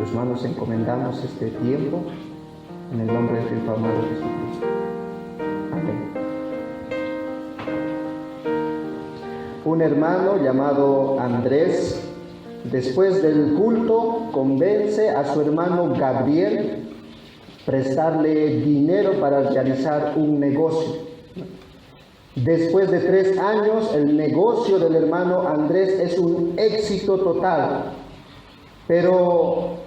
tus manos encomendamos este tiempo, en el nombre de tu amado Jesucristo. Amén. Un hermano llamado Andrés, después del culto, convence a su hermano Gabriel prestarle dinero para realizar un negocio. Después de 3 años, el negocio del hermano Andrés es un éxito total, pero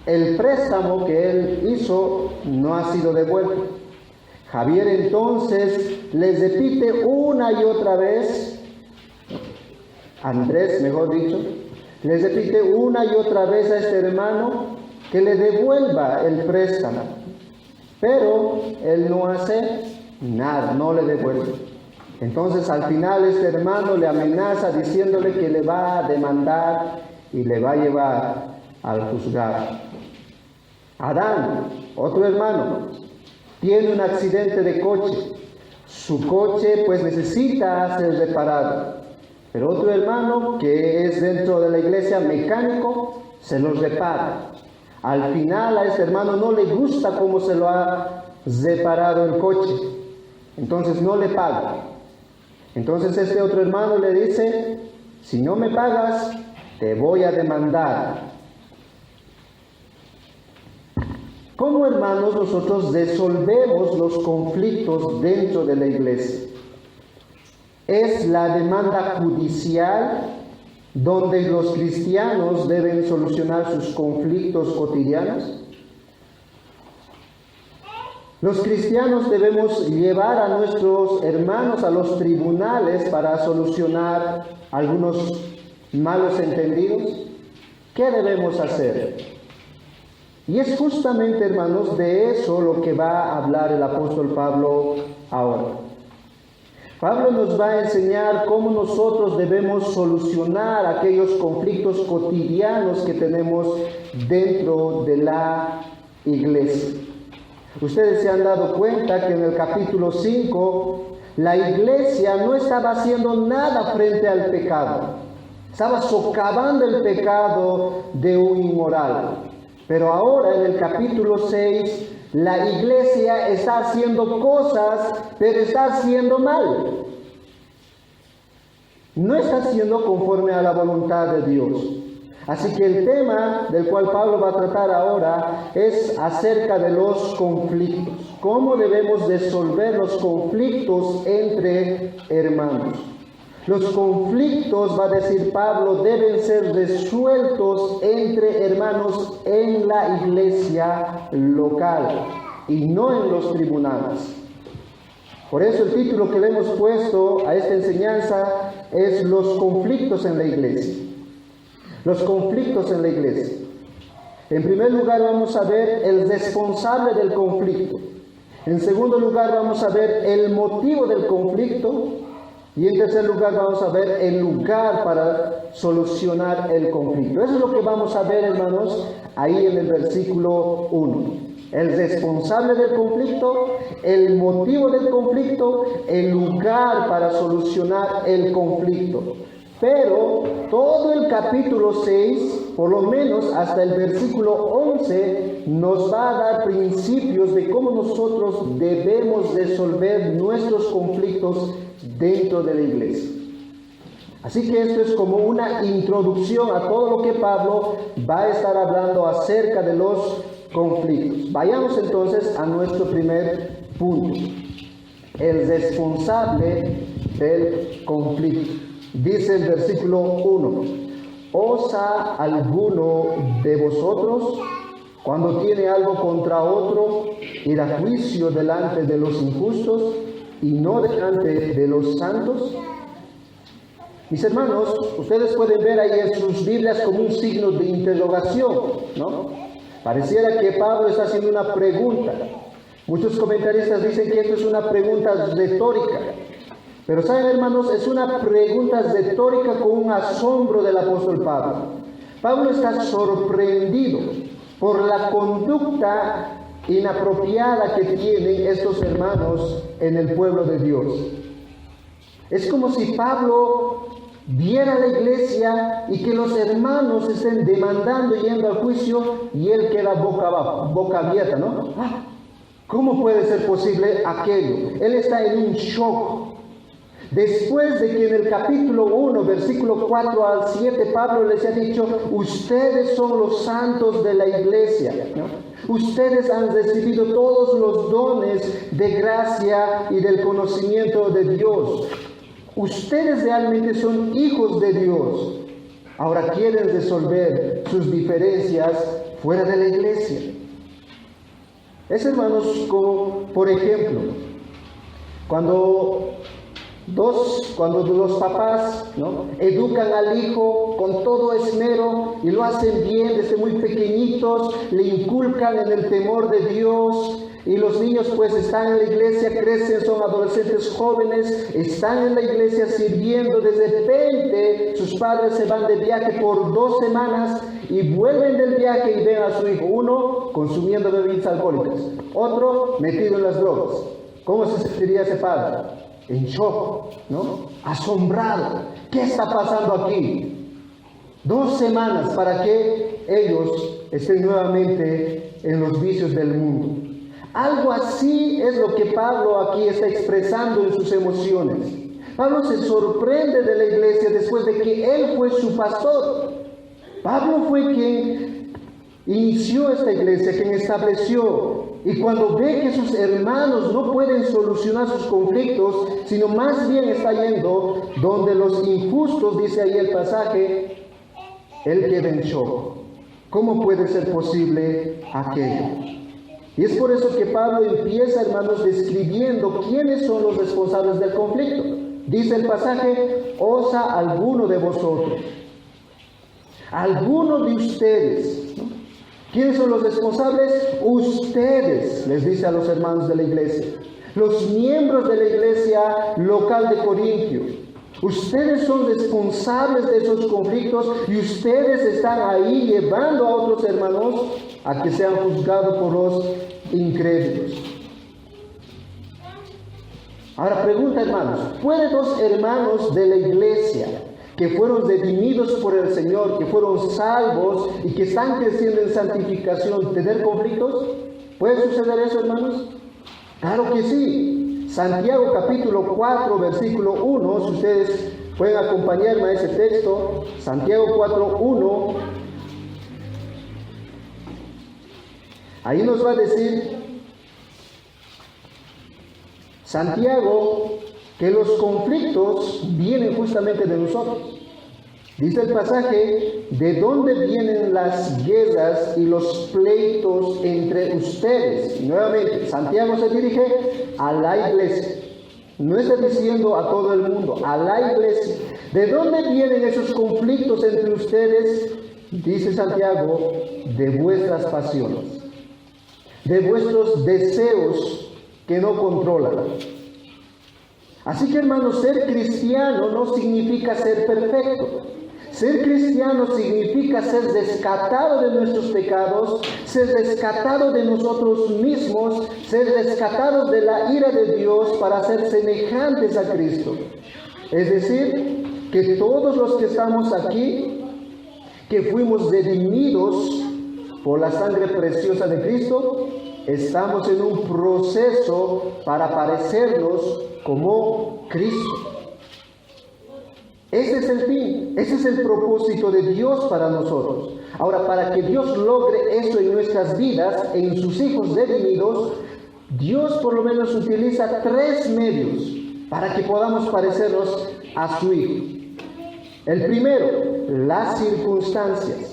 el préstamo que él hizo no ha sido devuelto. Javier entonces les repite una y otra vez, Andrés, mejor dicho, les repite una y otra vez a este hermano que le devuelva el préstamo, pero él no hace nada, no le devuelve. Entonces al final este hermano le amenaza diciéndole que le va a demandar y le va a llevar al juzgado. Adán, otro hermano, tiene un accidente de coche. Su coche pues necesita ser reparado. Pero otro hermano que es dentro de la iglesia mecánico se lo repara. Al final a ese hermano no le gusta cómo se lo ha reparado el coche. Entonces no le paga. Entonces este otro hermano le dice, si no me pagas, te voy a demandar. ¿Cómo, hermanos, nosotros resolvemos los conflictos dentro de la iglesia? ¿Es la demanda judicial donde los cristianos deben solucionar sus conflictos cotidianos? Los cristianos debemos llevar a nuestros hermanos a los tribunales para solucionar algunos malos entendidos. ¿Qué debemos hacer? Y es justamente, hermanos, de eso lo que va a hablar el apóstol Pablo ahora. Pablo nos va a enseñar cómo nosotros debemos solucionar aquellos conflictos cotidianos que tenemos dentro de la iglesia. Ustedes se han dado cuenta que en el capítulo 5 la iglesia no estaba haciendo nada frente al pecado. Estaba socavando el pecado de un inmoral. Pero ahora en el capítulo 6 la iglesia está haciendo cosas, pero está haciendo mal. No está haciendo conforme a la voluntad de Dios. Así que el tema del cual Pablo va a tratar ahora es acerca de los conflictos. ¿Cómo debemos resolver los conflictos entre hermanos? Los conflictos, va a decir Pablo, deben ser resueltos entre hermanos en la iglesia local y no en los tribunales. Por eso el título que le hemos puesto a esta enseñanza es Los conflictos en la iglesia. Los conflictos en la iglesia. En primer lugar vamos a ver el responsable del conflicto. En segundo lugar vamos a ver el motivo del conflicto. Y en tercer lugar vamos a ver el lugar para solucionar el conflicto. Eso es lo que vamos a ver, hermanos, ahí en el versículo 1. El responsable del conflicto, el motivo del conflicto, el lugar para solucionar el conflicto. Pero todo el capítulo 6, por lo menos hasta el versículo 11, nos va a dar principios de cómo nosotros debemos resolver nuestros conflictos dentro de la iglesia. Así que esto es como una introducción a todo lo que Pablo va a estar hablando acerca de los conflictos. Vayamos entonces a nuestro primer punto, el responsable del conflicto. Dice el versículo 1, ¿osa alguno de vosotros, cuando tiene algo contra otro, ir a juicio delante de los injustos y no delante de los santos? Mis hermanos, ustedes pueden ver ahí en sus Biblias como un signo de interrogación, ¿no? Pareciera que Pablo está haciendo una pregunta. Muchos comentaristas dicen que esto es una pregunta retórica. Pero saben, hermanos, es una pregunta retórica con un asombro del apóstol Pablo. Pablo está sorprendido por la conducta inapropiada que tienen estos hermanos en el pueblo de Dios. Es como si Pablo viera la iglesia y que los hermanos estén demandando, yendo al juicio, y él queda boca abajo, boca abierta, ¿no? ¿Cómo puede ser posible aquello? Él está en un shock. Después de que en el capítulo 1, versículo 4 al 7, Pablo les ha dicho, ustedes son los santos de la iglesia, ¿no? Ustedes han recibido todos los dones de gracia y del conocimiento de Dios. Ustedes realmente son hijos de Dios. Ahora quieren resolver sus diferencias fuera de la iglesia. Es, hermanos, como por ejemplo, cuando los papás, ¿no?, educan al hijo con todo esmero y lo hacen bien desde muy pequeñitos, le inculcan en el temor de Dios, y los niños pues están en la iglesia, crecen, son adolescentes jóvenes, están en la iglesia sirviendo. De repente sus padres se van de viaje por 2 semanas y vuelven del viaje y ven a su hijo, uno consumiendo bebidas alcohólicas, otro metido en las drogas. ¿Cómo se sentiría ese padre? En shock, ¿no? Asombrado. ¿Qué está pasando aquí? 2 semanas para que ellos estén nuevamente en los vicios del mundo. Algo así es lo que Pablo aquí está expresando en sus emociones. Pablo se sorprende de la iglesia después de que él fue su pastor. Pablo fue quien inició esta iglesia, quien estableció. Y cuando ve que sus hermanos no pueden solucionar sus conflictos, sino más bien está yendo donde los injustos, dice ahí el pasaje, él queda en shock. ¿Cómo puede ser posible aquello? Y es por eso que Pablo empieza, hermanos, describiendo quiénes son los responsables del conflicto. Dice el pasaje, ¿osa alguno de vosotros? ¿Alguno de ustedes? ¿No? ¿Quiénes son los responsables? Ustedes, les dice a los hermanos de la iglesia, los miembros de la iglesia local de Corintio. Ustedes son responsables de esos conflictos y ustedes están ahí llevando a otros hermanos a que sean juzgados por los incrédulos. Ahora pregunta, hermanos, ¿pueden 2 hermanos de la iglesia que fueron redimidos por el Señor, que fueron salvos y que están creciendo en santificación, tener conflictos? ¿Puede suceder eso, hermanos? Claro que sí. Santiago capítulo 4, versículo 1, si ustedes pueden acompañarme a ese texto, Santiago 4, 1, ahí nos va a decir Santiago que los conflictos vienen justamente de nosotros. Dice el pasaje, ¿de dónde vienen las guerras y los pleitos entre ustedes? Y nuevamente, Santiago se dirige a la iglesia. No está diciendo a todo el mundo, a la iglesia. ¿De dónde vienen esos conflictos entre ustedes? Dice Santiago, de vuestras pasiones, de vuestros deseos que no controlan. Así que, hermanos, ser cristiano no significa ser perfecto. Ser cristiano significa ser rescatado de nuestros pecados, ser rescatado de nosotros mismos, ser rescatados de la ira de Dios para ser semejantes a Cristo. Es decir, que todos los que estamos aquí, que fuimos redimidos por la sangre preciosa de Cristo, estamos en un proceso para parecernos como Cristo. Ese es el fin, ese es el propósito de Dios para nosotros. Ahora, para que Dios logre eso en nuestras vidas, en sus hijos redimidos, Dios por lo menos utiliza 3 medios para que podamos parecernos a su Hijo. El primero, las circunstancias.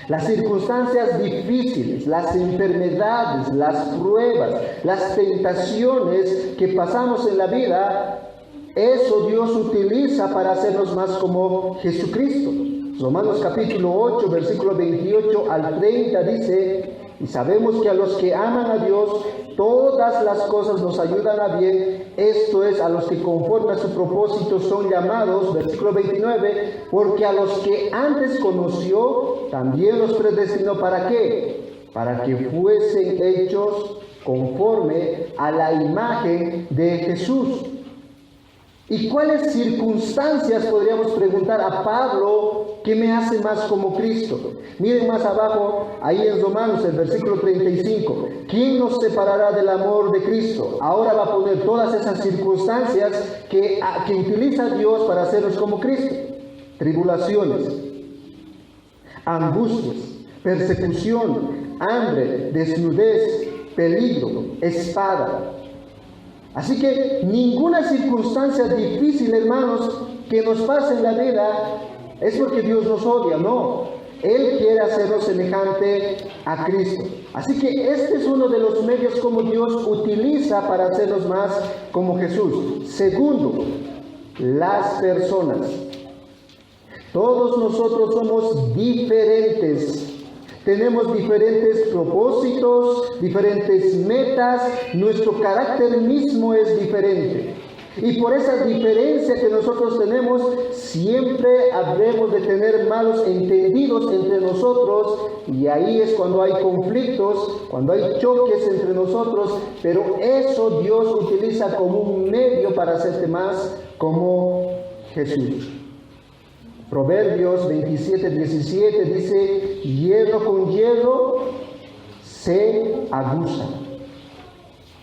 Las circunstancias difíciles, las enfermedades, las pruebas, las tentaciones que pasamos en la vida, eso Dios utiliza para hacernos más como Jesucristo. Romanos capítulo 8, versículo 28 al 30 dice, y sabemos que a los que aman a Dios, todas las cosas nos ayudan a bien, esto es, a los que conforme a su propósito son llamados, versículo 29, porque a los que antes conoció, también los predestinó, ¿para qué? Para que fuesen hechos conforme a la imagen de Jesús. ¿Y cuáles circunstancias podríamos preguntar a Pablo que me hace más como Cristo? Miren más abajo, ahí en Romanos, el versículo 35. ¿Quién nos separará del amor de Cristo? Ahora va a poner todas esas circunstancias que utiliza Dios para hacernos como Cristo. Tribulaciones, angustias, persecución, hambre, desnudez, peligro, espada. Así que ninguna circunstancia difícil, hermanos, que nos pase en la vida es porque Dios nos odia, no. Él quiere hacernos semejante a Cristo. Así que este es uno de los medios como Dios utiliza para hacernos más como Jesús. Segundo, las personas. Todos nosotros somos diferentes. Tenemos diferentes propósitos, diferentes metas, nuestro carácter mismo es diferente. Y por esa diferencia que nosotros tenemos, siempre habremos de tener malos entendidos entre nosotros, y ahí es cuando hay conflictos, cuando hay choques entre nosotros, pero eso Dios utiliza como un medio para hacerte más como Jesús. Proverbios 27:17 dice, hierro con hierro se aguza,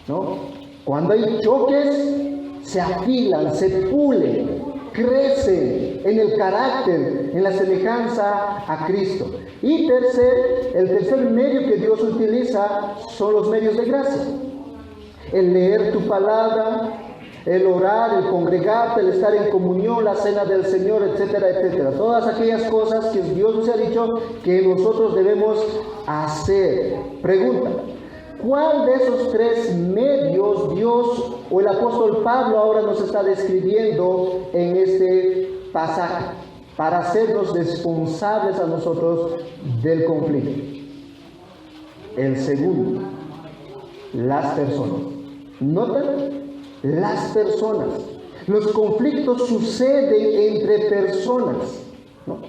¿no? Cuando hay choques, se afilan, se pulen, crecen en el carácter, en la semejanza a Cristo. Y el tercer medio que Dios utiliza son los medios de gracia. El leer tu palabra, el orar, el congregarte, el estar en comunión, la cena del Señor, etcétera, etcétera. Todas aquellas cosas que Dios nos ha dicho que nosotros debemos hacer. Pregunta, ¿cuál de esos tres medios Dios o el apóstol Pablo ahora nos está describiendo en este pasaje para hacernos responsables a nosotros del conflicto? El segundo, las personas. ¿Notan? Las personas. Los conflictos suceden entre personas, ¿no?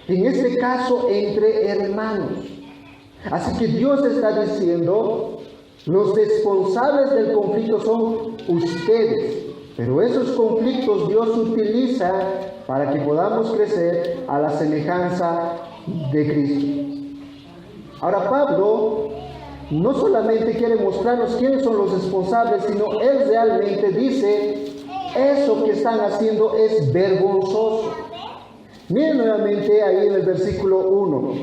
En este caso, entre hermanos. Así que Dios está diciendo, los responsables del conflicto son ustedes. Pero esos conflictos Dios utiliza para que podamos crecer a la semejanza de Cristo. Ahora Pablo no solamente quiere mostrarnos quiénes son los responsables, sino él realmente dice, eso que están haciendo es vergonzoso. Miren nuevamente ahí en el versículo 1.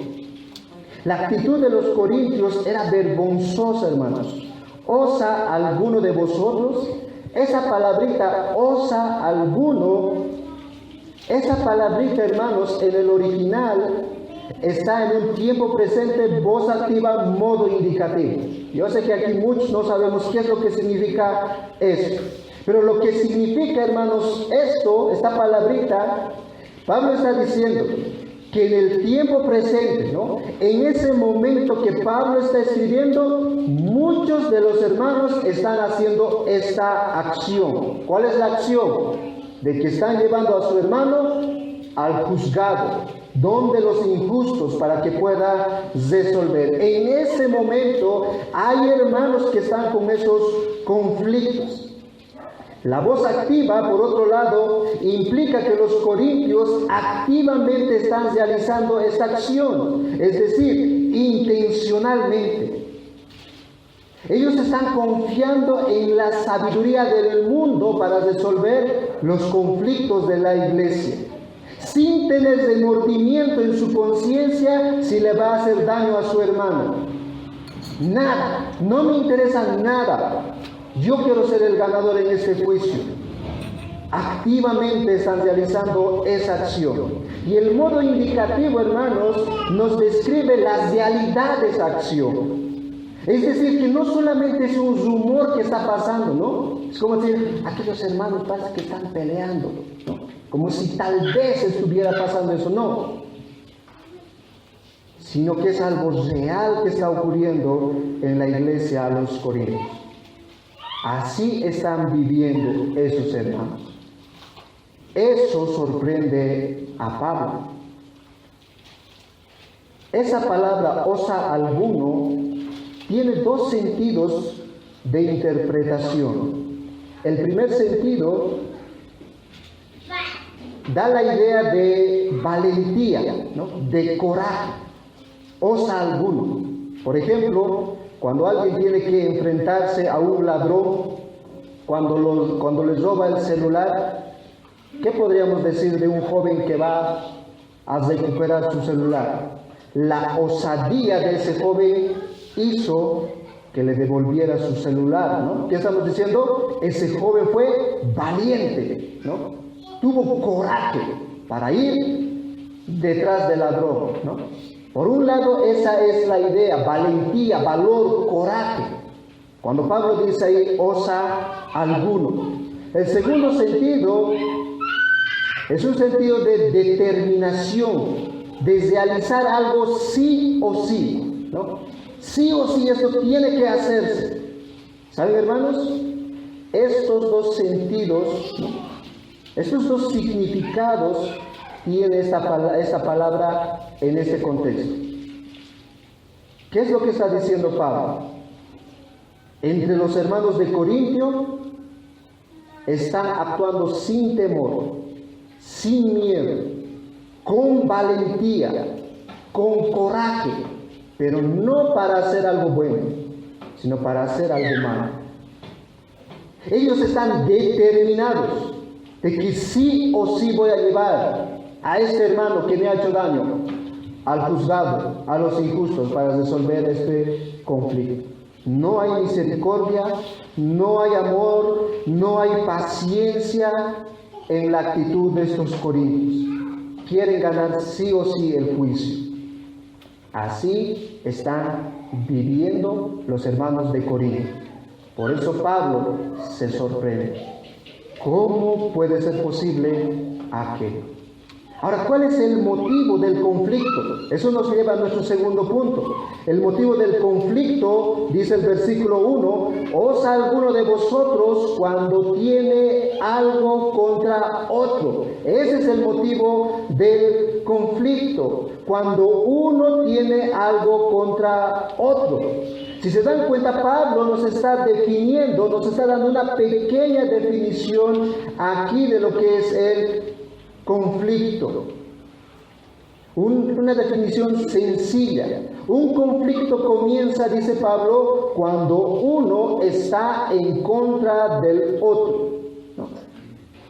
La actitud de los corintios era vergonzosa, hermanos. ¿Osa alguno de vosotros? Esa palabrita, osa alguno, esa palabrita, hermanos, en el original está en un tiempo presente, voz activa, modo indicativo. Yo sé que aquí muchos no sabemos qué es lo que significa esto, pero lo que significa, hermanos, esta palabrita, Pablo está diciendo que en el tiempo presente, ¿no? En ese momento que Pablo está escribiendo, muchos de los hermanos están haciendo esta acción. ¿Cuál es la acción? De que están llevando a su hermano al juzgado, donde los injustos, para que pueda resolver. En ese momento hay hermanos que están con esos conflictos. La voz activa, por otro lado, implica que los corintios activamente están realizando esta acción, es decir, intencionalmente. Ellos están confiando en la sabiduría del mundo para resolver los conflictos de la iglesia, sin tener remordimiento en su conciencia si le va a hacer daño a su hermano. Nada, no me interesa nada. Yo quiero ser el ganador en este juicio. Activamente están realizando esa acción. Y el modo indicativo, hermanos, nos describe la realidad de esa acción. Es decir, que no solamente es un rumor que está pasando, ¿no? Es como decir, aquellos hermanos pasa que están peleando, ¿no? Como si tal vez estuviera pasando eso, no. Sino que es algo real que está ocurriendo en la iglesia a los corintios. Así están viviendo esos hermanos. Eso sorprende a Pablo. Esa palabra, osa alguno, tiene dos sentidos de interpretación. El primer sentido da la idea de valentía, ¿no? De coraje, osa alguno. Por ejemplo, cuando alguien tiene que enfrentarse a un ladrón, cuando les roba el celular, ¿qué podríamos decir de un joven que va a recuperar su celular? La osadía de ese joven hizo que le devolviera su celular, ¿no? ¿Qué estamos diciendo? Ese joven fue valiente, ¿no? Tuvo coraje para ir detrás del ladrón, ¿no? Por un lado, esa es la idea, valentía, valor, coraje. Cuando Pablo dice ahí, osa alguno. El segundo sentido es un sentido de determinación, de realizar algo sí o sí, ¿no? Sí o sí, esto tiene que hacerse. ¿Saben, hermanos? Estos dos sentidos, ¿no? Estos dos significados tiene esta palabra en este contexto. ¿Qué es lo que está diciendo Pablo? Entre los hermanos de Corintio están actuando sin temor, sin miedo, con valentía, con coraje, pero no para hacer algo bueno, sino para hacer algo malo. Ellos están determinados de que sí o sí voy a llevar a este hermano que me ha hecho daño al juzgado, a los injustos, para resolver este conflicto. No hay misericordia, no hay amor, no hay paciencia en la actitud de estos corintios. Quieren ganar sí o sí el juicio. Así están viviendo los hermanos de Corinto. Por eso Pablo se sorprende. ¿Cómo puede ser posible aquello? Ahora, ¿cuál es el motivo del conflicto? Eso nos lleva a nuestro segundo punto. El motivo del conflicto, dice el versículo 1, ¿osa alguno de vosotros cuando tiene algo contra otro? Ese es el motivo del conflicto, cuando uno tiene algo contra otro. Si se dan cuenta, Pablo nos está definiendo, nos está dando una pequeña definición aquí de lo que es el conflicto. Una definición sencilla. Un conflicto comienza, dice Pablo, cuando uno está en contra del otro, ¿no?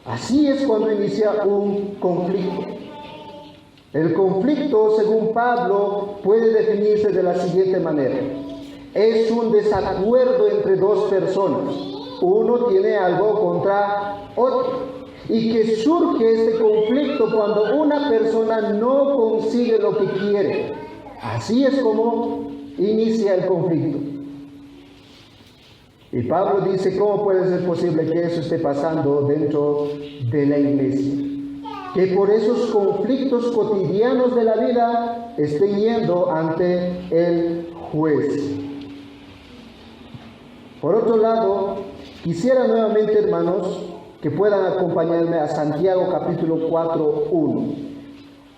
Así es cuando inicia un conflicto. El conflicto, según Pablo, puede definirse de la siguiente manera. Es un desacuerdo entre dos personas. Uno tiene algo contra otro. Y que surge este conflicto cuando una persona no consigue lo que quiere. Así es como inicia el conflicto. Y Pablo dice, ¿cómo puede ser posible que eso esté pasando dentro de la iglesia? Que por esos conflictos cotidianos de la vida estén yendo ante el juez. Por otro lado, quisiera nuevamente, hermanos, que puedan acompañarme a Santiago capítulo 4:1.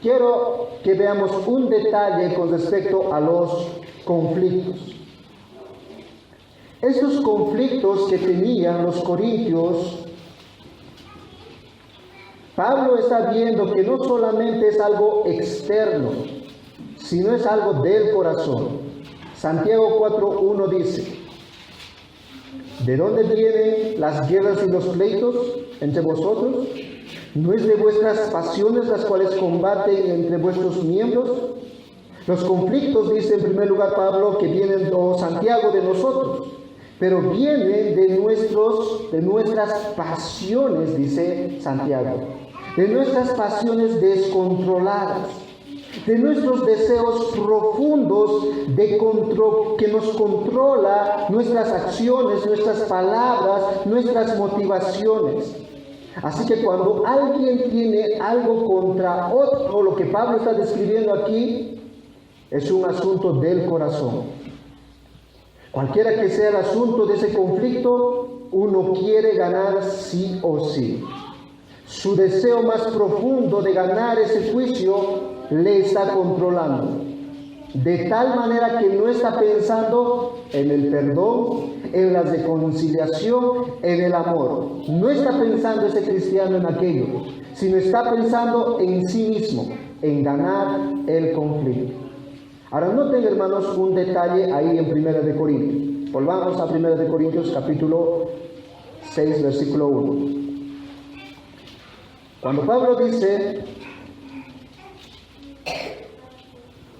Quiero que veamos un detalle con respecto a los conflictos. Estos conflictos que tenían los corintios, Pablo está viendo que no solamente es algo externo, sino es algo del corazón. Santiago 4:1 dice, ¿de dónde vienen las guerras y los pleitos entre vosotros? ¿No es de vuestras pasiones las cuales combaten entre vuestros miembros? Los conflictos, dice en primer lugar Pablo, que vienen, o Santiago, de nosotros, pero vienen de nuestras pasiones, dice Santiago, de nuestras pasiones descontroladas, de nuestros deseos profundos que nos controla nuestras acciones, nuestras palabras, nuestras motivaciones. Así que cuando alguien tiene algo contra otro, lo que Pablo está describiendo aquí es un asunto del corazón. Cualquiera que sea el asunto de ese conflicto, uno quiere ganar sí o sí. Su deseo más profundo de ganar ese juicio le está controlando, de tal manera que no está pensando en el perdón, en la reconciliación, en el amor. No está pensando ese cristiano en aquello, sino está pensando en sí mismo, en ganar el conflicto. Ahora noten, hermanos, un detalle ahí en 1 de Corintios. Volvamos a 1 de Corintios capítulo 6, versículo 1. Cuando Pablo dice,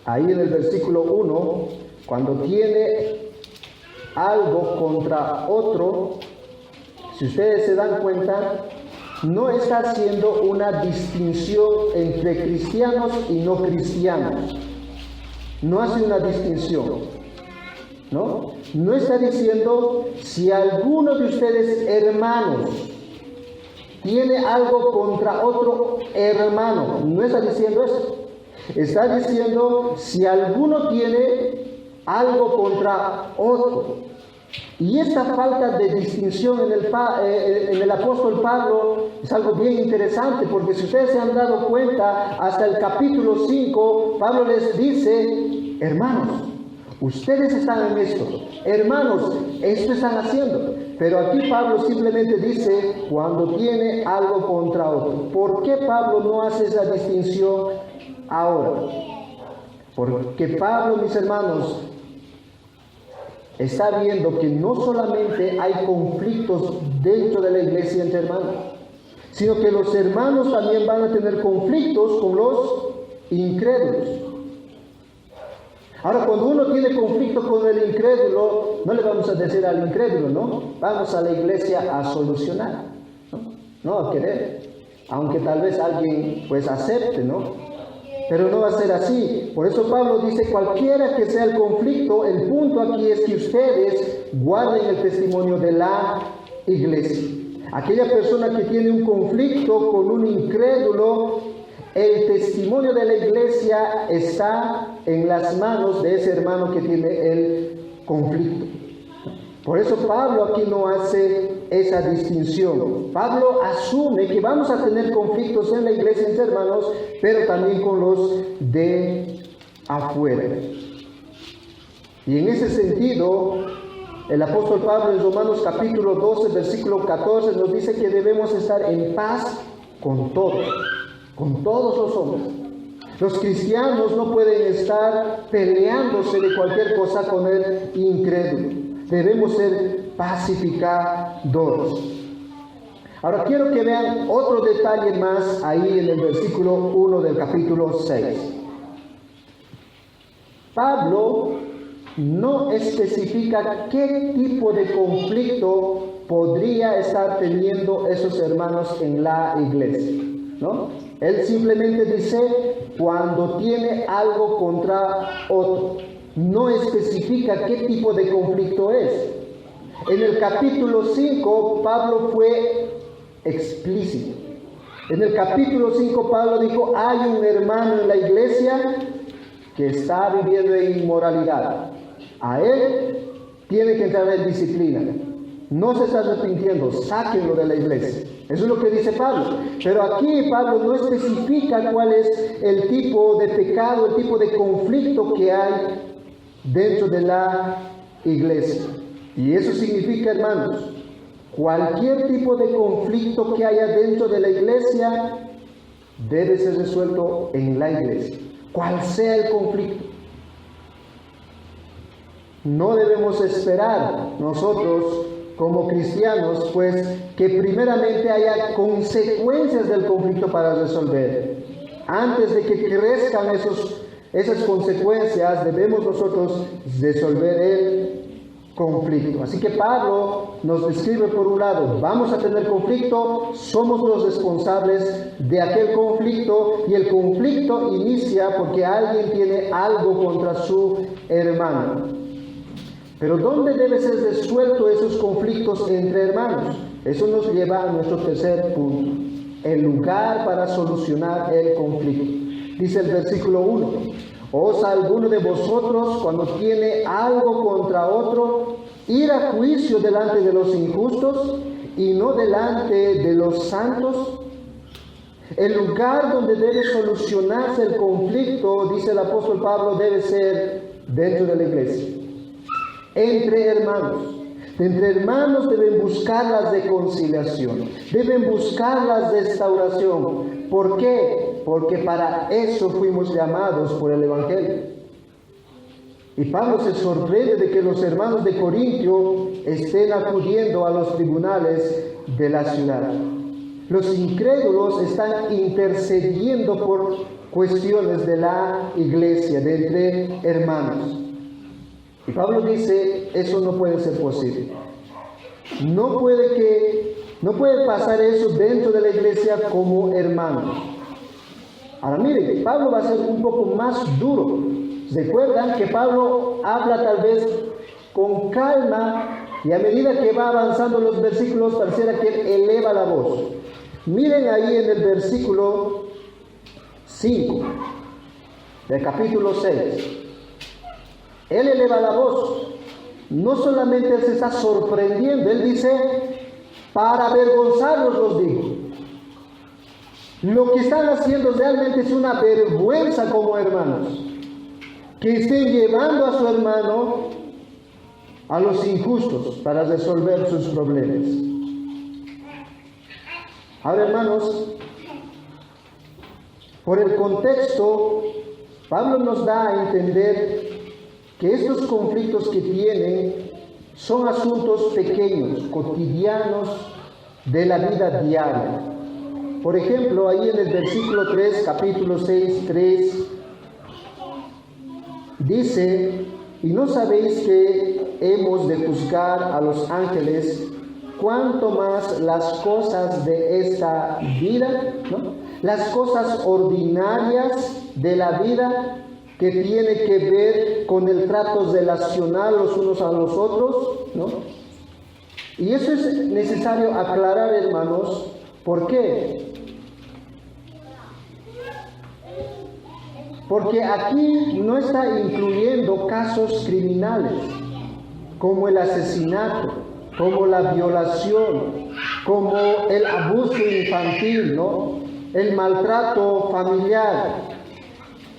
ahí en el versículo 1, cuando tiene algo contra otro, si ustedes se dan cuenta, no está haciendo una distinción entre cristianos y no cristianos. No hace una distinción. No está diciendo, si alguno de ustedes hermanos tiene algo contra otro hermano. No está diciendo eso. Está diciendo, si alguno tiene algo contra otro. Y esta falta de distinción en el apóstol Pablo es algo bien interesante, porque si ustedes se han dado cuenta, hasta el capítulo 5, Pablo les dice, hermanos, ustedes están en esto, hermanos, esto están haciendo. Pero aquí Pablo simplemente dice, cuando tiene algo contra otro. ¿Por qué Pablo no hace esa distinción ahora? Porque Pablo, mis hermanos, está viendo que no solamente hay conflictos dentro de la iglesia entre hermanos, sino que los hermanos también van a tener conflictos con los incrédulos. Ahora, cuando uno tiene conflicto con el incrédulo, no le vamos a decir al incrédulo, ¿no? Vamos a la iglesia a solucionar, no a querer, aunque tal vez alguien pues acepte, ¿no? Pero no va a ser así. Por eso Pablo dice, cualquiera que sea el conflicto, el punto aquí es que ustedes guarden el testimonio de la iglesia. Aquella persona que tiene un conflicto con un incrédulo, el testimonio de la iglesia está en las manos de ese hermano que tiene el conflicto. Por eso Pablo aquí no hace esa distinción. Pablo asume que vamos a tener conflictos en la iglesia entre hermanos, pero también con los de afuera. Y en ese sentido, el apóstol Pablo en Romanos capítulo 12, versículo 14 nos dice que debemos estar en paz con todos los hombres. Los cristianos no pueden estar peleándose de cualquier cosa con el incrédulo. Debemos ser pacificadores. Ahora quiero que vean otro detalle más ahí en el versículo 1 del capítulo 6. Pablo no especifica qué tipo de conflicto podría estar teniendo esos hermanos en la iglesia, ¿no? Él simplemente dice cuando tiene algo contra otro. No especifica qué tipo de conflicto es. En el capítulo 5, Pablo fue explícito. En el capítulo 5, Pablo dijo, hay un hermano en la iglesia que está viviendo en inmoralidad. A él tiene que entrar en disciplina. No se está arrepintiendo, sáquenlo de la iglesia. Eso es lo que dice Pablo. Pero aquí Pablo no especifica cuál es el tipo de pecado, el tipo de conflicto que hay dentro de la iglesia. Y eso significa, hermanos, cualquier tipo de conflicto que haya dentro de la iglesia debe ser resuelto en la iglesia, cual sea el conflicto. No debemos esperar nosotros como cristianos, pues, que primeramente haya consecuencias del conflicto para resolver. Antes de que crezcan esas consecuencias, debemos nosotros resolver el conflicto. Así que Pablo nos describe por un lado, vamos a tener conflicto, somos los responsables de aquel conflicto, y el conflicto inicia porque alguien tiene algo contra su hermano. Pero ¿dónde debe ser resuelto esos conflictos entre hermanos? Eso nos lleva a nuestro tercer punto, el lugar para solucionar el conflicto. Dice el versículo 1, ¿osa alguno de vosotros cuando tiene algo contra otro ir a juicio delante de los injustos y no delante de los santos? El lugar donde debe solucionarse el conflicto, dice el apóstol Pablo, debe ser dentro de la iglesia, entre hermanos. Entre hermanos deben buscar la reconciliación, deben buscar la restauración. ¿Por qué? Porque para eso fuimos llamados por el Evangelio. Y Pablo se sorprende de que los hermanos de Corintio estén acudiendo a los tribunales de la ciudad. Los incrédulos están intercediendo por cuestiones de la iglesia, de entre hermanos. Y Pablo dice, eso no puede ser posible. No puede pasar eso dentro de la iglesia como hermanos. Ahora miren, Pablo va a ser un poco más duro. ¿Recuerdan que Pablo habla tal vez con calma y a medida que va avanzando los versículos pareciera que él eleva la voz? Miren ahí en el versículo 5 del capítulo 6. Él eleva la voz. No solamente él se está sorprendiendo, él dice, para avergonzarlos los digo. Lo que están haciendo realmente es una vergüenza como hermanos, que estén llevando a su hermano a los injustos para resolver sus problemas. Ahora, hermanos, por el contexto, Pablo nos da a entender que estos conflictos que tienen son asuntos pequeños, cotidianos de la vida diaria. Por ejemplo, ahí en el versículo 3, capítulo 6, 3, dice, ¿y no sabéis que hemos de juzgar a los ángeles, cuanto más las cosas de esta vida, ¿no? Las cosas ordinarias de la vida que tiene que ver con el trato relacional los unos a los otros, ¿no? Y eso es necesario aclarar, hermanos. ¿Por qué? Porque aquí no está incluyendo casos criminales, como el asesinato, como la violación, como el abuso infantil, ¿no? El maltrato familiar.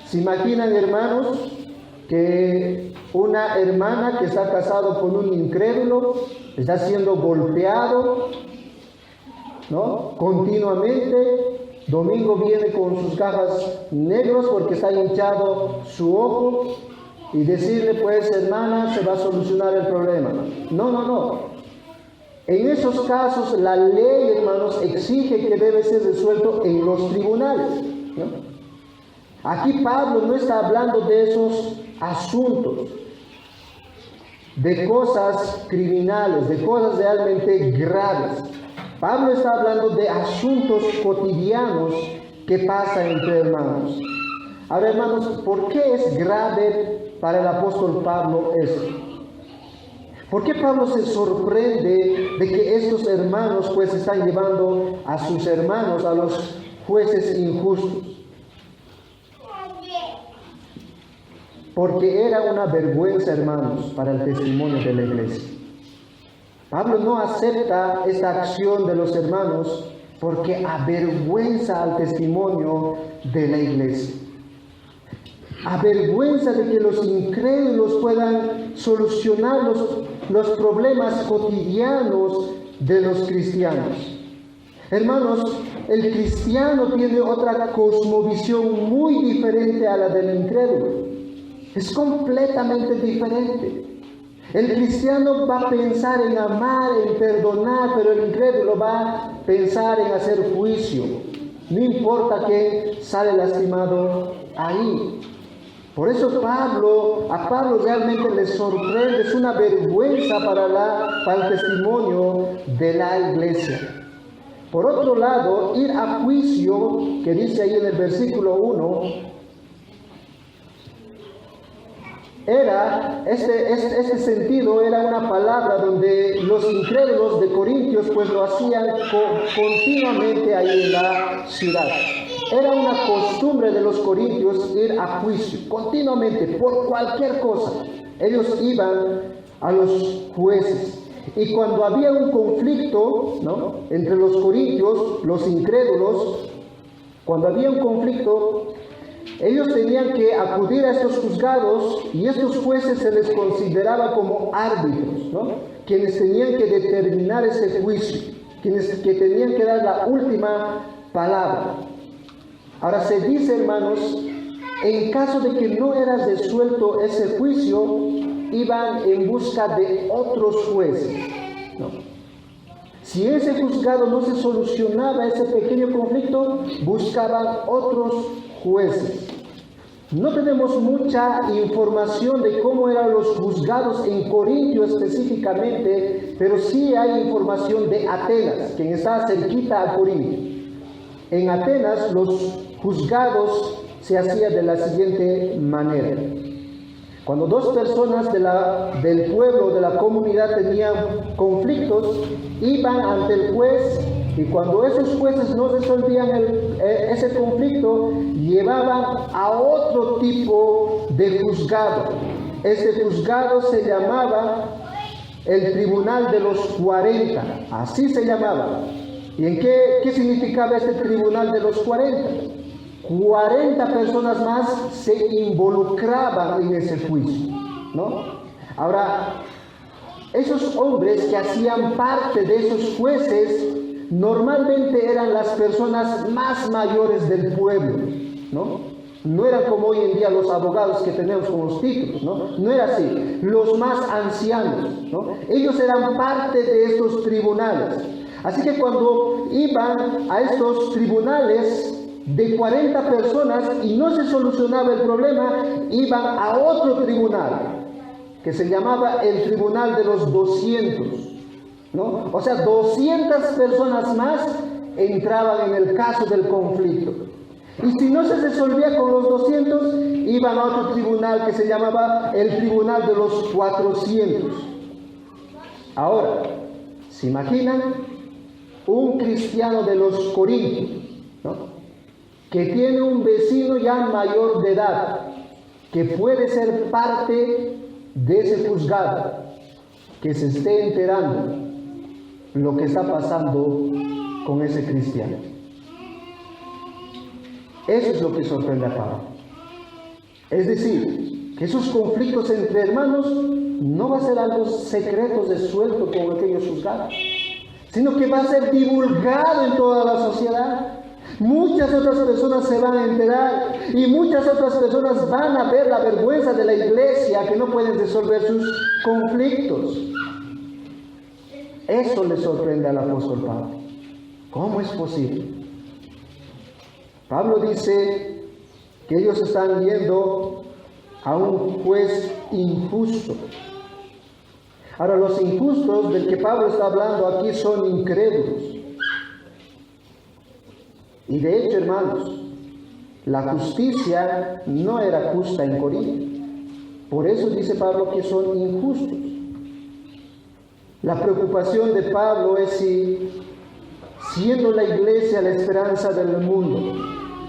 ¿Se imaginan, hermanos, que una hermana que está casada con un incrédulo está siendo golpeado, ¿no? Continuamente? Domingo viene con sus gafas negras porque está hinchado su ojo y decirle, pues, hermana, se va a solucionar el problema. No. En esos casos la ley, hermanos, exige que debe ser resuelto en los tribunales, ¿no? Aquí Pablo no está hablando de esos asuntos, de cosas criminales, de cosas realmente graves. Pablo está hablando de asuntos cotidianos que pasan entre hermanos. Ahora, hermanos, ¿por qué es grave para el apóstol Pablo esto? ¿Por qué Pablo se sorprende de que estos hermanos pues están llevando a sus hermanos a los jueces injustos? Porque era una vergüenza, hermanos, para el testimonio de la iglesia. Pablo no acepta esta acción de los hermanos porque avergüenza al testimonio de la iglesia. Avergüenza de que los incrédulos puedan solucionar los problemas cotidianos de los cristianos. Hermanos, el cristiano tiene otra cosmovisión muy diferente a la del incrédulo. Es completamente diferente. El cristiano va a pensar en amar, en perdonar, pero el incrédulo va a pensar en hacer juicio. No importa que sale lastimado ahí. Por eso a Pablo realmente le sorprende, es una vergüenza para el testimonio de la iglesia. Por otro lado, ir a juicio, que dice ahí en el versículo 1, este sentido era una palabra donde los incrédulos de Corintios pues lo hacían continuamente ahí en la ciudad. Era una costumbre de los corintios ir a juicio, continuamente, por cualquier cosa. Ellos iban a los jueces. Y cuando había un conflicto, ¿no?, entre los corintios, los incrédulos, cuando había un conflicto, ellos tenían que acudir a estos juzgados y estos jueces se les consideraba como árbitros, ¿no? Quienes tenían que determinar ese juicio, quienes que tenían que dar la última palabra. Ahora se dice, hermanos, en caso de que no era resuelto ese juicio, iban en busca de otros jueces, ¿no? Si ese juzgado no se solucionaba ese pequeño conflicto, buscaban otros jueces. No tenemos mucha información de cómo eran los juzgados en Corintio específicamente, pero sí hay información de Atenas, quien está cerquita a Corintio. En Atenas los juzgados se hacían de la siguiente manera. Cuando dos personas del pueblo, de la comunidad tenían conflictos, iban ante el juez y cuando esos jueces no resolvían ese conflicto, llevaban a otro tipo de juzgado. Ese juzgado se llamaba el Tribunal de los 40, así se llamaba. ¿Y en qué significaba este Tribunal de los 40? 40 personas más se involucraban en ese juicio, ¿no? Ahora, esos hombres que hacían parte de esos jueces normalmente eran las personas más mayores del pueblo, ¿no? No eran como hoy en día los abogados que tenemos con los títulos, ¿no? No era así, los más ancianos, ¿no? Ellos eran parte de estos tribunales. Así que cuando iban a estos tribunales de 40 personas y no se solucionaba el problema, iban a otro tribunal que se llamaba el Tribunal de los 200, ¿no? O sea, 200 personas más entraban en el caso del conflicto. Y si no se resolvía con los 200, iban a otro tribunal que se llamaba el Tribunal de los 400. Ahora, ¿se imaginan? Un cristiano de los Corintios, ¿no? Que tiene un vecino ya mayor de edad, que puede ser parte de ese juzgado, que se esté enterando lo que está pasando con ese cristiano. Eso es lo que sorprende a Pablo. Es decir, que esos conflictos entre hermanos no va a ser algo secreto, resuelto con aquellos juzgados, sino que va a ser divulgado en toda la sociedad. Muchas otras personas se van a enterar y muchas otras personas van a ver la vergüenza de la iglesia que no pueden resolver sus conflictos. Eso le sorprende al apóstol Pablo. ¿Cómo es posible? Pablo dice que ellos están yendo a un juez injusto. Ahora, los injustos del que Pablo está hablando aquí son incrédulos. Y de hecho, hermanos, la justicia no era justa en Corinto. Por eso dice Pablo que son injustos. La preocupación de Pablo es si, siendo la iglesia la esperanza del mundo,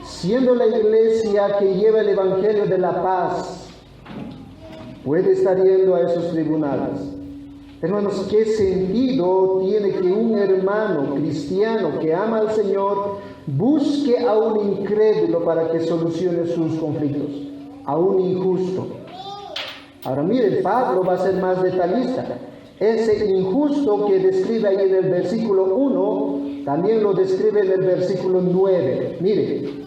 siendo la iglesia que lleva el evangelio de la paz, puede estar yendo a esos tribunales. Hermanos, ¿qué sentido tiene que un hermano cristiano que ama al Señor busque a un incrédulo para que solucione sus conflictos? A un injusto. Ahora miren, Pablo va a ser más detallista. Ese injusto que describe ahí en el versículo 1, también lo describe en el versículo 9. Miren,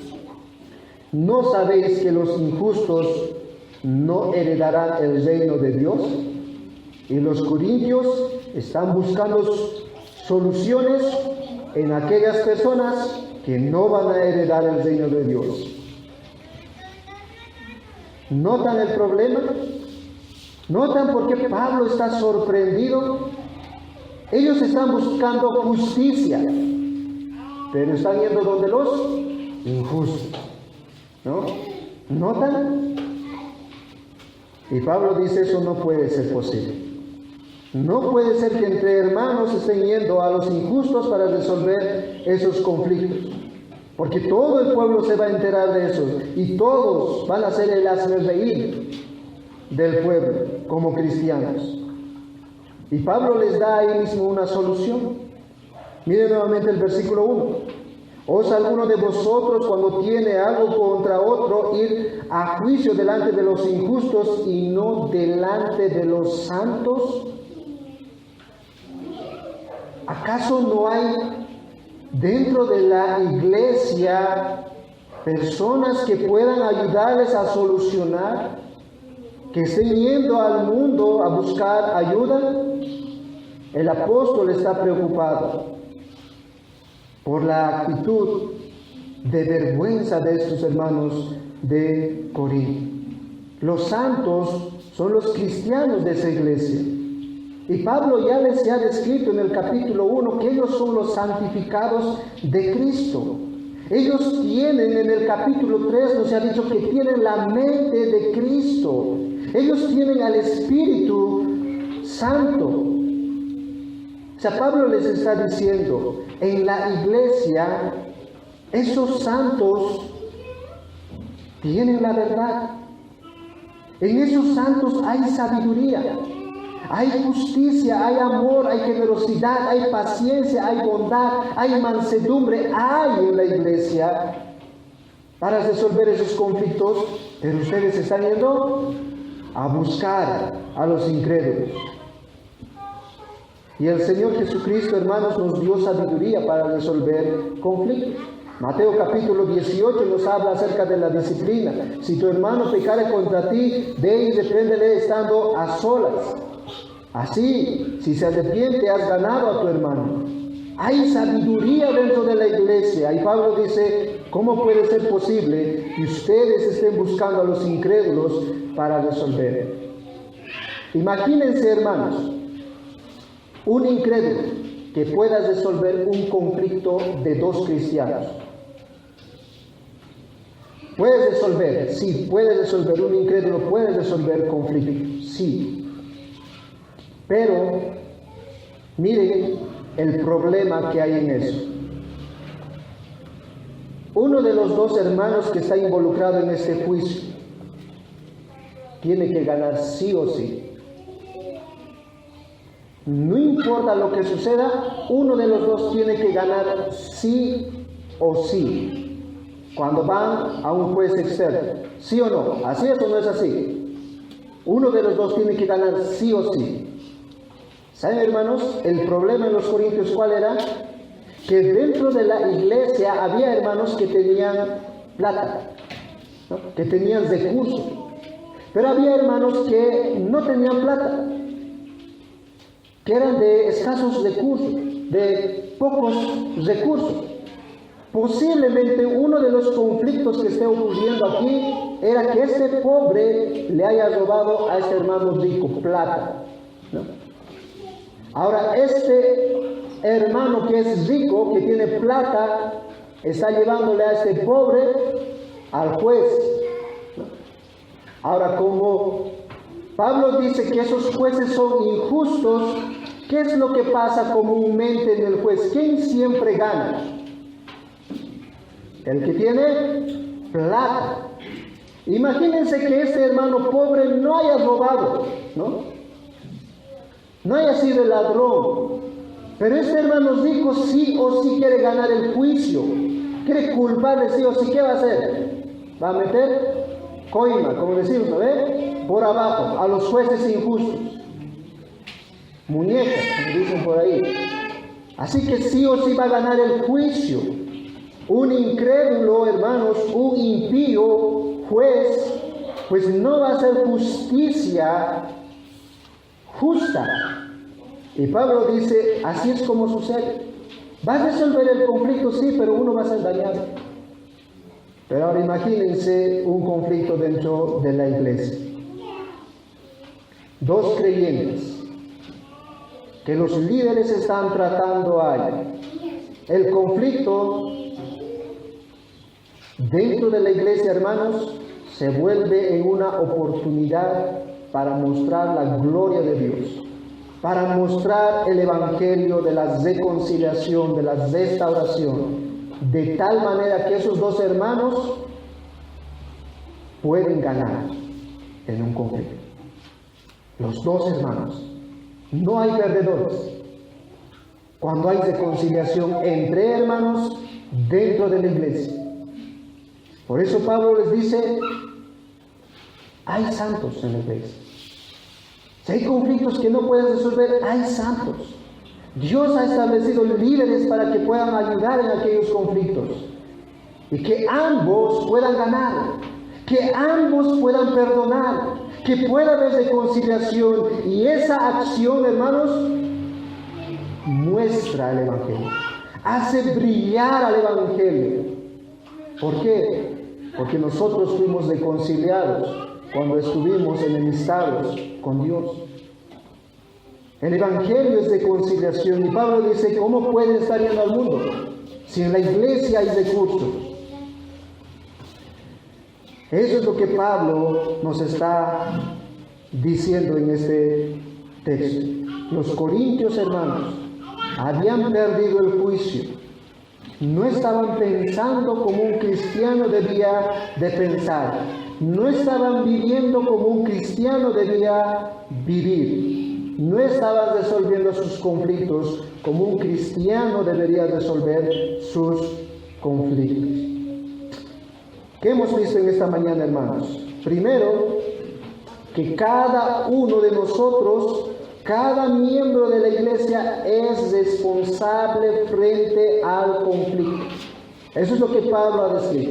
¿no sabéis que los injustos no heredarán el reino de Dios? Y los corintios están buscando soluciones en aquellas personas que no van a heredar el reino de Dios. ¿Notan el problema? ¿Notan por qué Pablo está sorprendido? Ellos están buscando justicia, pero están yendo donde los injustos, ¿no? ¿Notan? Y Pablo dice, eso no puede ser posible. No puede ser que entre hermanos estén yendo a los injustos para resolver esos conflictos, porque todo el pueblo se va a enterar de eso y todos van a ser el hazmerreír del pueblo como cristianos. Y Pablo les da ahí mismo una solución. Miren nuevamente el versículo 1. ¿Osa alguno de vosotros, cuando tiene algo contra otro, ir a juicio delante de los injustos y no delante de los santos? ¿Acaso no hay dentro de la iglesia personas que puedan ayudarles a solucionar, que estén yendo al mundo a buscar ayuda? El apóstol está preocupado por la actitud de vergüenza de estos hermanos de Corinto. Los santos son los cristianos de esa iglesia. Y Pablo ya les ha descrito en el capítulo 1 que ellos son los santificados de Cristo. Ellos tienen, en el capítulo 3 nos ha dicho que tienen la mente de Cristo. Ellos tienen al Espíritu Santo. O sea, Pablo les está diciendo, en la iglesia, esos santos tienen la verdad. En esos santos hay sabiduría, hay justicia, hay amor, hay generosidad, hay paciencia, hay bondad, hay mansedumbre, hay en la iglesia para resolver esos conflictos, pero ustedes están yendo a buscar a los incrédulos. Y el Señor Jesucristo, hermanos, nos dio sabiduría para resolver conflictos. Mateo capítulo 18 nos habla acerca de la disciplina. Si tu hermano pecare contra ti, ve y repréndele estando a solas. Así, si se arrepiente, has ganado a tu hermano. Hay sabiduría dentro de la iglesia. Y Pablo dice, ¿cómo puede ser posible que ustedes estén buscando a los incrédulos para resolver? Imagínense, hermanos, un incrédulo que pueda resolver un conflicto de dos cristianos. ¿Puede resolver? Sí, puede resolver. Un incrédulo puede resolver conflictos, sí. Pero, miren el problema que hay en eso. Uno de los dos hermanos que está involucrado en este juicio tiene que ganar sí o sí. No importa lo que suceda, uno de los dos tiene que ganar sí o sí. Cuando van a un juez externo, ¿sí o no? ¿Así es o no es así? Uno de los dos tiene que ganar sí o sí. ¿Saben, hermanos? El problema en los corintios, ¿cuál era? Que dentro de la iglesia había hermanos que tenían plata, ¿no? Que tenían recursos. Pero había hermanos que no tenían plata, que eran de escasos recursos, de pocos recursos. Posiblemente uno de los conflictos que esté ocurriendo aquí era que este pobre le haya robado a este hermano rico plata, ¿no? Ahora, este hermano que es rico, que tiene plata, está llevándole a este pobre al juez, ¿no? Ahora, como Pablo dice que esos jueces son injustos, ¿qué es lo que pasa comúnmente en el juez? ¿Quién siempre gana? El que tiene plata. Imagínense que este hermano pobre no haya robado, ¿no? No haya sido el ladrón, pero este hermano rico sí o sí quiere ganar el juicio, quiere culparle sí o sí. ¿Qué va a hacer? Va a meter coima, como decimos, ¿no ve? Por abajo, a los jueces injustos. Muñecas, como dicen por ahí. Así que sí o sí va a ganar el juicio. Un incrédulo, hermanos, un impío juez, pues no va a hacer justicia justa. Y Pablo dice, así es como sucede. Va a resolver el conflicto, sí, pero uno va a ser dañado. Pero ahora imagínense un conflicto dentro de la iglesia. Dos creyentes que los líderes están tratando ahí. El conflicto dentro de la iglesia, hermanos, se vuelve en una oportunidad para mostrar la gloria de Dios, para mostrar el evangelio de la reconciliación, de la restauración, de tal manera que esos dos hermanos pueden ganar en un conflicto. Los dos hermanos. No hay perdedores. Cuando hay reconciliación entre hermanos, dentro de la iglesia. Por eso Pablo les dice, hay santos en la iglesia. Si hay conflictos que no puedes resolver, hay santos. Dios ha establecido líderes para que puedan ayudar en aquellos conflictos y que ambos puedan ganar, que ambos puedan perdonar, que pueda haber reconciliación. Y esa acción, hermanos, muestra el Evangelio, hace brillar al Evangelio. ¿Por qué? Porque nosotros fuimos reconciliados cuando estuvimos enemistados con Dios. El Evangelio es reconciliación. Y Pablo dice, ¿cómo puede estar yendo al mundo si en la iglesia hay recursos? Eso es lo que Pablo nos está diciendo en este texto. Los corintios, hermanos, habían perdido el juicio. No estaban pensando como un cristiano debía de pensar. No estaban viviendo como un cristiano debía vivir. No estaban resolviendo sus conflictos como un cristiano debería resolver sus conflictos. ¿Qué hemos visto en esta mañana, hermanos? Primero, que cada uno de nosotros, cada miembro de la iglesia es responsable frente al conflicto. Eso es lo que Pablo ha descrito.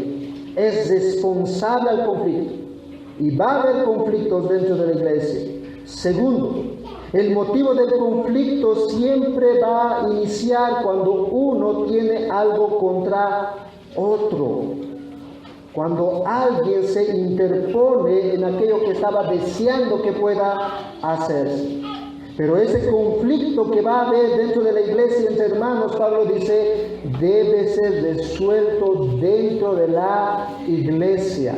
Es responsable al conflicto. Y va a haber conflictos dentro de la iglesia. Segundo, el motivo del conflicto siempre va a iniciar cuando uno tiene algo contra otro. Cuando alguien se interpone en aquello que estaba deseando que pueda hacerse. Pero ese conflicto que va a haber dentro de la iglesia entre hermanos, Pablo dice, debe ser resuelto dentro de la iglesia.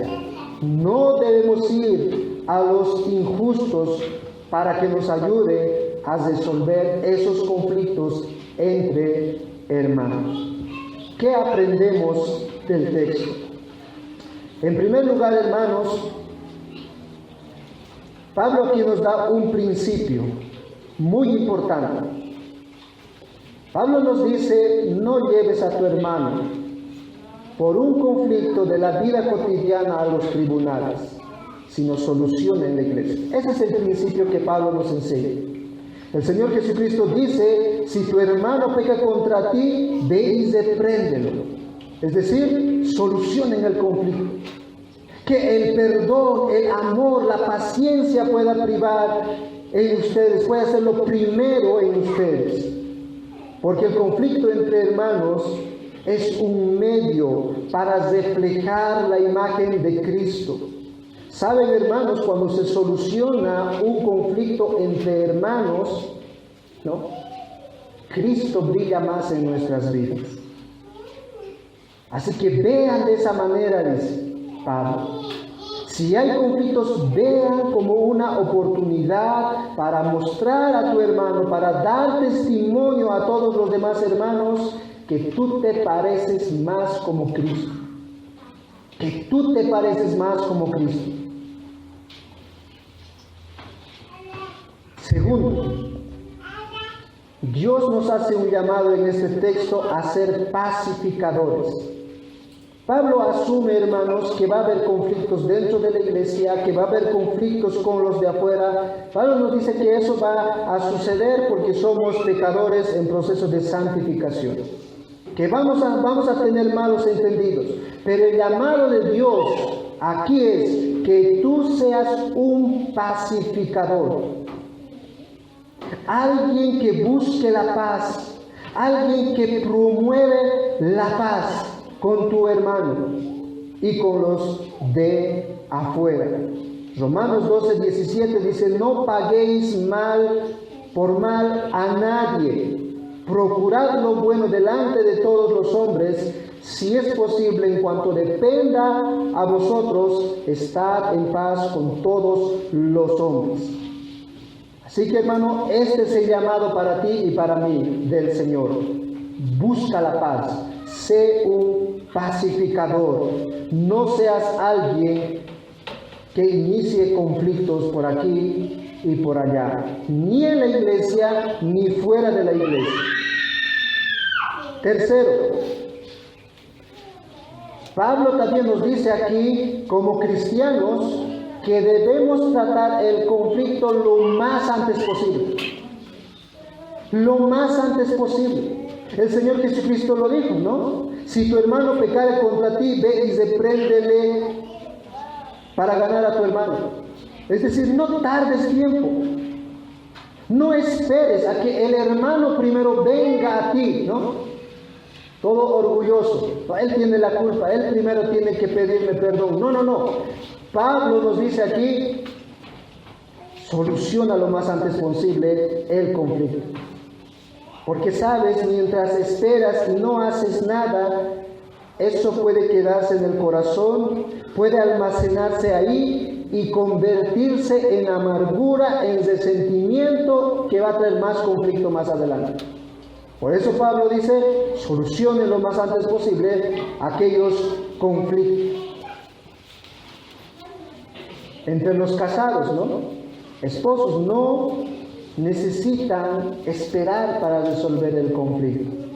No debemos ir a los injustos para que nos ayude a resolver esos conflictos entre hermanos. ¿Qué aprendemos del texto? En primer lugar, hermanos, Pablo aquí nos da un principio muy importante. Pablo nos dice, no lleves a tu hermano por un conflicto de la vida cotidiana a los tribunales, sino soluciona en la iglesia. Ese es el principio que Pablo nos enseña. El Señor Jesucristo dice, si tu hermano peca contra ti, ve y repréndelo. Es decir, solucionen el conflicto. Que el perdón, el amor, la paciencia pueda privar en ustedes, pueda ser lo primero en ustedes. Porque el conflicto entre hermanos es un medio para reflejar la imagen de Cristo. Saben, hermanos, cuando se soluciona un conflicto entre hermanos, ¿no? Cristo brilla más en nuestras vidas. Así que vean de esa manera, dice Pablo. Si hay conflictos, vean como una oportunidad para mostrar a tu hermano, para dar testimonio a todos los demás hermanos que tú te pareces más como Cristo. Que tú te pareces más como Cristo. Segundo, Dios nos hace un llamado en este texto a ser pacificadores. Pablo asume, hermanos, que va a haber conflictos dentro de la iglesia, que va a haber conflictos con los de afuera. Pablo nos dice que eso va a suceder porque somos pecadores en proceso de santificación. Que vamos a tener malos entendidos. Pero el llamado de Dios aquí es que tú seas un pacificador. Alguien que busque la paz. Alguien que promueve la paz con tu hermano y con los de afuera. Romanos 12:17 dice, no paguéis mal por mal a nadie. Procurad lo bueno delante de todos los hombres, si es posible, en cuanto dependa a vosotros, estad en paz con todos los hombres. Así que, hermano, este es el llamado para ti y para mí del Señor. Busca la paz. Sé un pacificador. No seas alguien que inicie conflictos por aquí y por allá, ni en la iglesia ni fuera de la iglesia. Tercero, Pablo también nos dice aquí, como cristianos, que debemos tratar el conflicto lo más antes posible. Lo más antes posible. El Señor Jesucristo lo dijo, ¿no? Si tu hermano pecare contra ti, ve y repréndele para ganar a tu hermano. Es decir, no tardes tiempo. No esperes a que el hermano primero venga a ti, ¿no? Todo orgulloso. Él tiene la culpa, él primero tiene que pedirme perdón. No. Pablo nos dice aquí, soluciona lo más antes posible el conflicto. Porque sabes, mientras esperas y no haces nada, eso puede quedarse en el corazón, puede almacenarse ahí y convertirse en amargura, en resentimiento que va a traer más conflicto más adelante. Por eso Pablo dice, solucione lo más antes posible aquellos conflictos. Entre los casados, ¿no? Esposos no necesitan esperar para resolver el conflicto.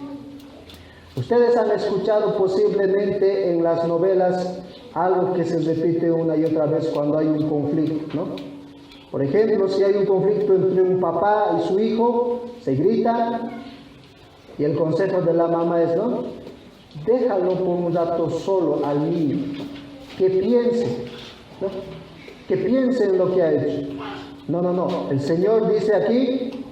Ustedes han escuchado posiblemente en las novelas algo que se repite una y otra vez cuando hay un conflicto, ¿no? Por ejemplo, si hay un conflicto entre un papá y su hijo, se grita y el consejo de la mamá es, ¿no? Déjalo por un rato solo al niño, que piense, ¿no? Que piense en lo que ha hecho. No. El Señor dice aquí,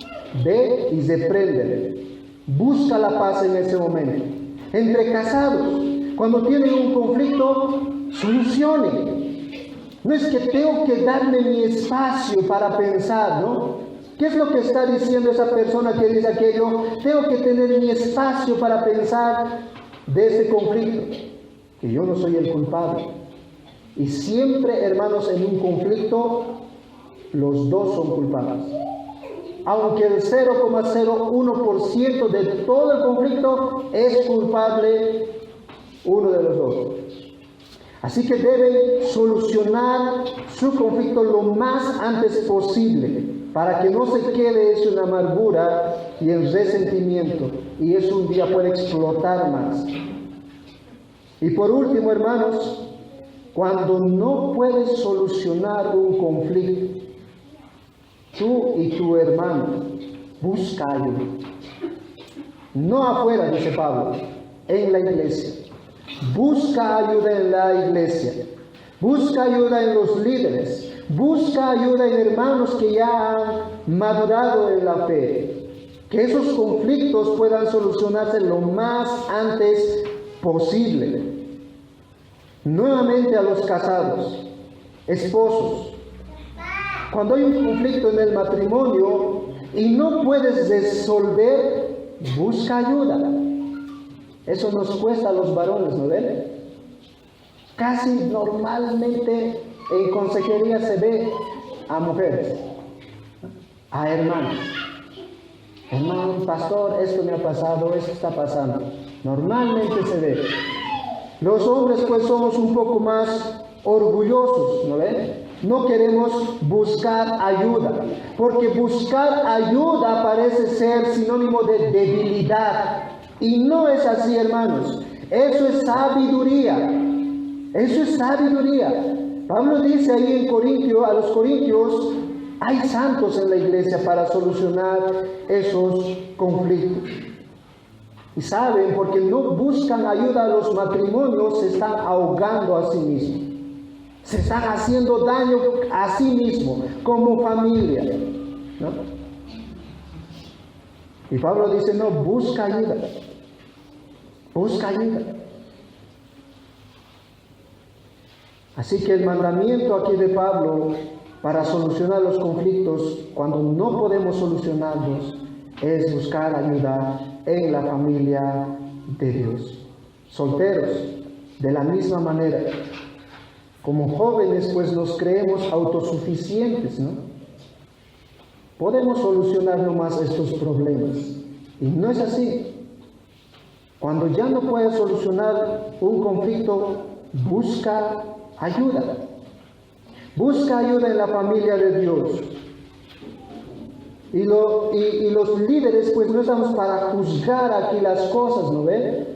ve y repréndele. Busca la paz en ese momento. Entre casados, cuando tienen un conflicto, solucionen. No es que tengo que darle mi espacio para pensar, ¿no? ¿Qué es lo que está diciendo esa persona que dice aquello? Tengo que tener mi espacio para pensar de ese conflicto. Que yo no soy el culpable. Y siempre, hermanos, en un conflicto, los dos son culpables. Aunque el 0,01% de todo el conflicto es culpable uno de los dos. Así que deben solucionar su conflicto lo más antes posible, para que no se quede eso en amargura y en resentimiento, y eso un día puede explotar más. Y por último, hermanos, cuando no puedes solucionar un conflicto, tú y tu hermano, busca ayuda. No afuera, dice Pablo, en la iglesia. Busca ayuda en la iglesia. Busca ayuda en los líderes. Busca ayuda en hermanos que ya han madurado en la fe. Que esos conflictos puedan solucionarse lo más antes posible. Nuevamente a los casados, esposos. Cuando hay un conflicto en el matrimonio y no puedes resolver, busca ayuda. Eso nos cuesta a los varones, ¿no ven? Casi normalmente en consejería se ve a mujeres, a hermanos. Hermano, pastor, esto me ha pasado, esto está pasando. Normalmente se ve. Los hombres pues somos un poco más orgullosos, ¿no ven? No queremos buscar ayuda, porque buscar ayuda parece ser sinónimo de debilidad. Y no es así, hermanos. Eso es sabiduría. Eso es sabiduría. Pablo dice ahí a los corintios, hay santos en la iglesia para solucionar esos conflictos. Y saben, porque no buscan ayuda a los matrimonios, se están ahogando a sí mismos. Se están haciendo daño a sí mismos, como familia, ¿no? Y Pablo dice, no, busca ayuda. Busca ayuda. Así que el mandamiento aquí de Pablo para solucionar los conflictos, cuando no podemos solucionarlos, es buscar ayuda en la familia de Dios. Solteros, de la misma manera. Como jóvenes, pues nos creemos autosuficientes, ¿no? Podemos solucionar nomás estos problemas. Y no es así. Cuando ya no puedes solucionar un conflicto, busca ayuda. Busca ayuda en la familia de Dios. Y los líderes, pues no estamos para juzgar aquí las cosas, ¿no ven?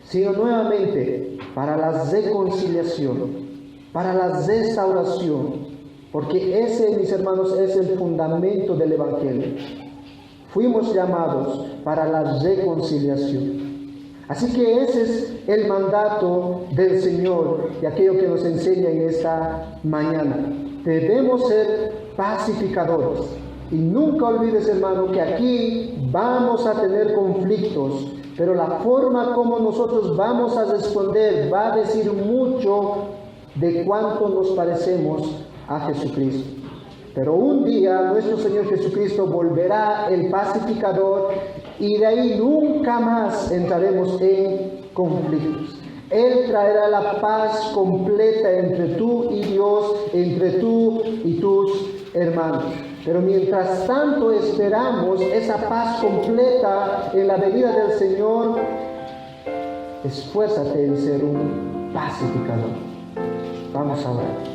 Sino nuevamente para la reconciliación, para la restauración, porque ese, mis hermanos, es el fundamento del Evangelio. Fuimos llamados para la reconciliación. Así que ese es el mandato del Señor y aquello que nos enseña en esta mañana. Debemos ser pacificadores. Y nunca olvides, hermano, que aquí vamos a tener conflictos, pero la forma como nosotros vamos a responder va a decir mucho de cuánto nos parecemos a Jesucristo. Pero un día nuestro Señor Jesucristo volverá el pacificador y de ahí nunca más entraremos en conflictos. Él traerá la paz completa entre tú y Dios, entre tú y tus hermanos. Pero mientras tanto esperamos esa paz completa en la venida del Señor, esfuérzate en ser un pacificador. Vamos a orar.